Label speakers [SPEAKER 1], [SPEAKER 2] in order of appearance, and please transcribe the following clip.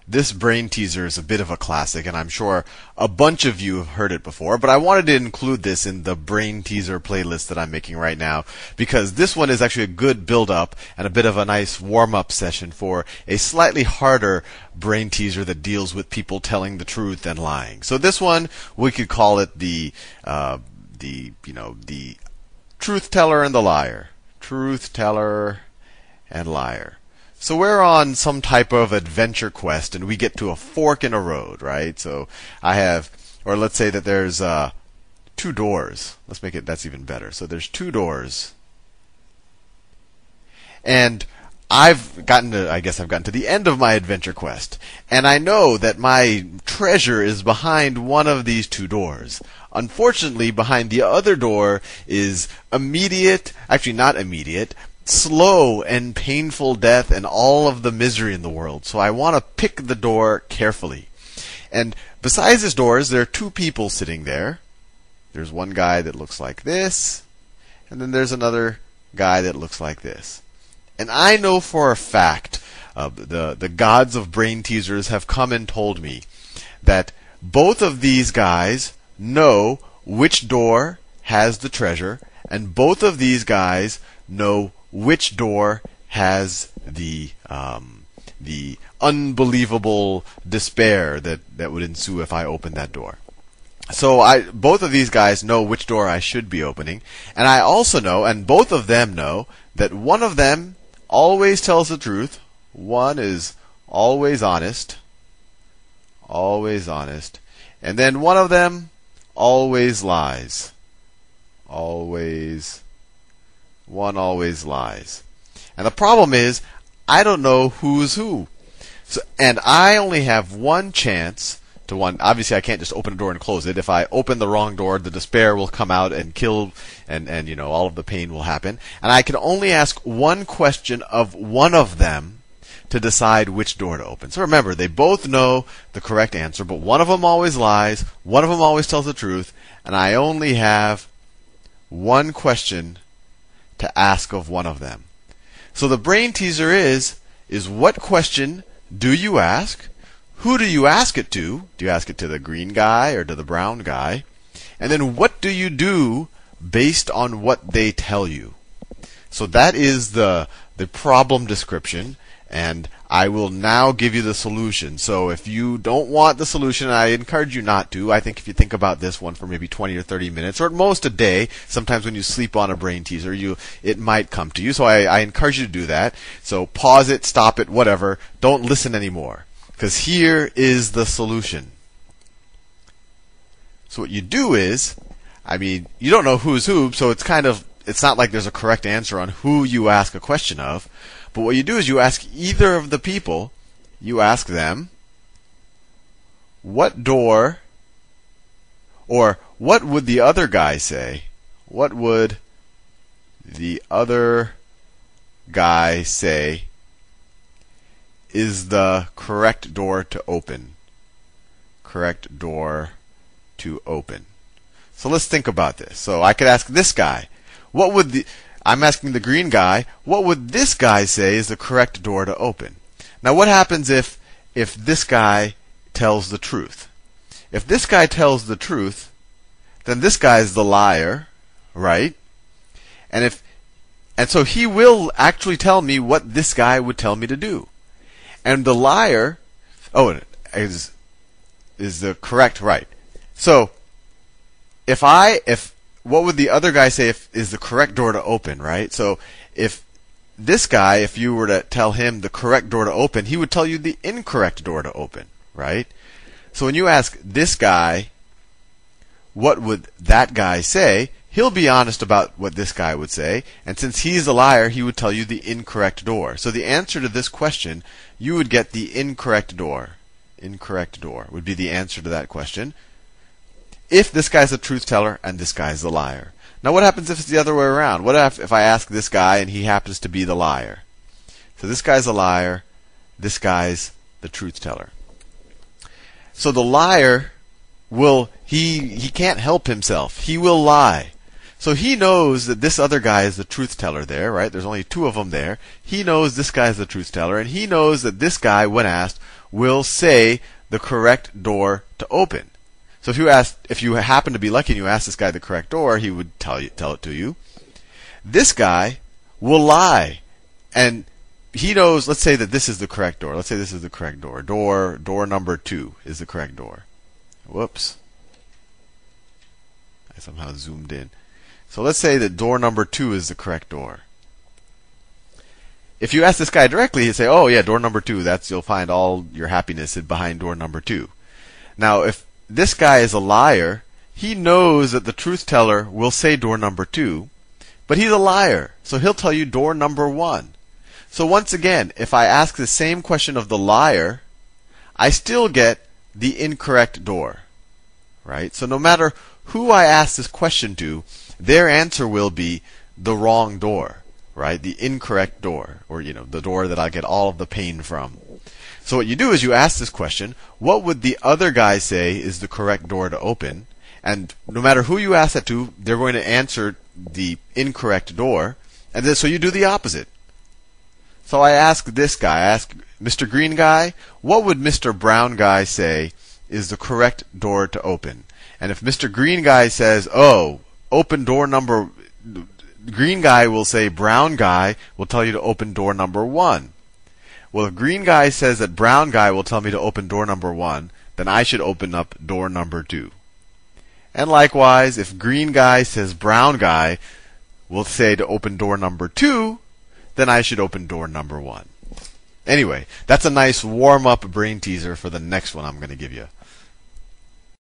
[SPEAKER 1] this brain teaser is a bit of a classic, and I'm sure a bunch of you have heard it before, but I wanted to include this in the brain teaser playlist that I'm making right now, because this one is actually a good build-up and a bit of a nice warm-up session for a slightly harder brain teaser that deals with people telling the truth and lying. So this one, we could call it the truth teller and the liar. Truth teller and liar. So we're on some type of adventure quest, and we get to a fork in a road, right? So I have, or let's say that there's 2 doors. Let's make it, that's even better. So there's 2 doors. And I've gotten to the end of my adventure quest. And I know that my treasure is behind one of these 2 doors. Unfortunately, behind the other door is not immediate, slow and painful death and all of the misery in the world. So I want to pick the door carefully. And besides this doors, there are 2 people sitting there. There's one guy that looks like this, and then there's another guy that looks like this. And I know for a fact, the gods of brain teasers have come and told me that both of these guys know which door has the treasure, and both of these guys know which door has the unbelievable despair that would ensue if I opened that door. So both of these guys know which door I should be opening, and I also know, and both of them know, that one of them always tells the truth. One is always honest, and then one of them always lies. One always lies. And the problem is, I don't know who's who. And I only have one chance to one. Obviously, I can't just open a door and close it. If I open the wrong door, the despair will come out and kill, and all of the pain will happen. And I can only ask one question of one of them to decide which door to open. So remember, they both know the correct answer, but one of them always lies, one of them always tells the truth, and I only have one question to ask of one of them. So the brain teaser is what question do you ask? Who do you ask it to? Do you ask it to the green guy or to the brown guy? And then what do you do based on what they tell you? So that is the problem description, and I will now give you the solution. So if you don't want the solution, I encourage you not to. I think if you think about this one for maybe 20 or 30 minutes, or at most a day, sometimes when you sleep on a brain teaser, it might come to you. So I encourage you to do that. So pause it, stop it, whatever. Don't listen anymore, because here is the solution. So what you do is, you don't know who's who, so it's not like there's a correct answer on who you ask a question of. But what you do is you ask either of the people, you ask them, what door, or what would the other guy say? What would the other guy say is the correct door to open? Correct door to open. So let's think about this. So I could ask this guy, I'm asking the green guy, what would this guy say is the correct door to open? Now what happens if this guy tells the truth? If this guy tells the truth, then this guy is the liar, right? And so he will actually tell me what this guy would tell me to do. And the liar, is the correct, right? So what would the other guy say is the correct door to open, right? So if this guy, if you were to tell him the correct door to open, he would tell you the incorrect door to open, right? So when you ask this guy, what would that guy say, he'll be honest about what this guy would say, and since he's a liar, he would tell you the incorrect door. So the answer to this question, you would get the incorrect door. Incorrect door would be the answer to that question, if this guy's a truth teller and this guy's the liar. Now what happens if it's the other way around? What if I ask this guy and he happens to be the liar? So this guy's a liar, this guy's the truth teller. So the liar he can't help himself. He will lie. So he knows that this other guy is the truth teller there, right? There's only 2 of them there. He knows this guy is the truth teller, and he knows that this guy, when asked, will say the correct door to open. So if you happen to be lucky and you ask this guy the correct door, he would tell it to you. This guy will lie, and he knows. Let's say that this is the correct door. Let's say this is the correct door. Door number 2 is the correct door. Whoops. I somehow zoomed in. So let's say that door number 2 is the correct door. If you ask this guy directly, he'd say, "Oh yeah, door number 2. You'll find all your happiness behind door number 2." Now, if this guy is a liar, he knows that the truth teller will say door number 2, but he's a liar, so he'll tell you door number 1. So once again, if I ask the same question of the liar, I still get the incorrect door, right? So no matter who I ask this question to, their answer will be the wrong door. Right? The incorrect door, or the door that I get all of the pain from. So what you do is you ask this question, what would the other guy say is the correct door to open? And no matter who you ask that to, they're going to answer the incorrect door. And then so you do the opposite. So I ask this guy, I ask Mr. Green guy, what would Mr. Brown guy say is the correct door to open? And if Mr. Green guy says, "Oh, open door number," green guy will say brown guy will tell you to open door number 1. Well, if green guy says that brown guy will tell me to open door number 1, then I should open up door number 2. And likewise, if green guy says brown guy will say to open door number 2, then I should open door number 1. Anyway, that's a nice warm-up brain teaser for the next one I'm going to give you.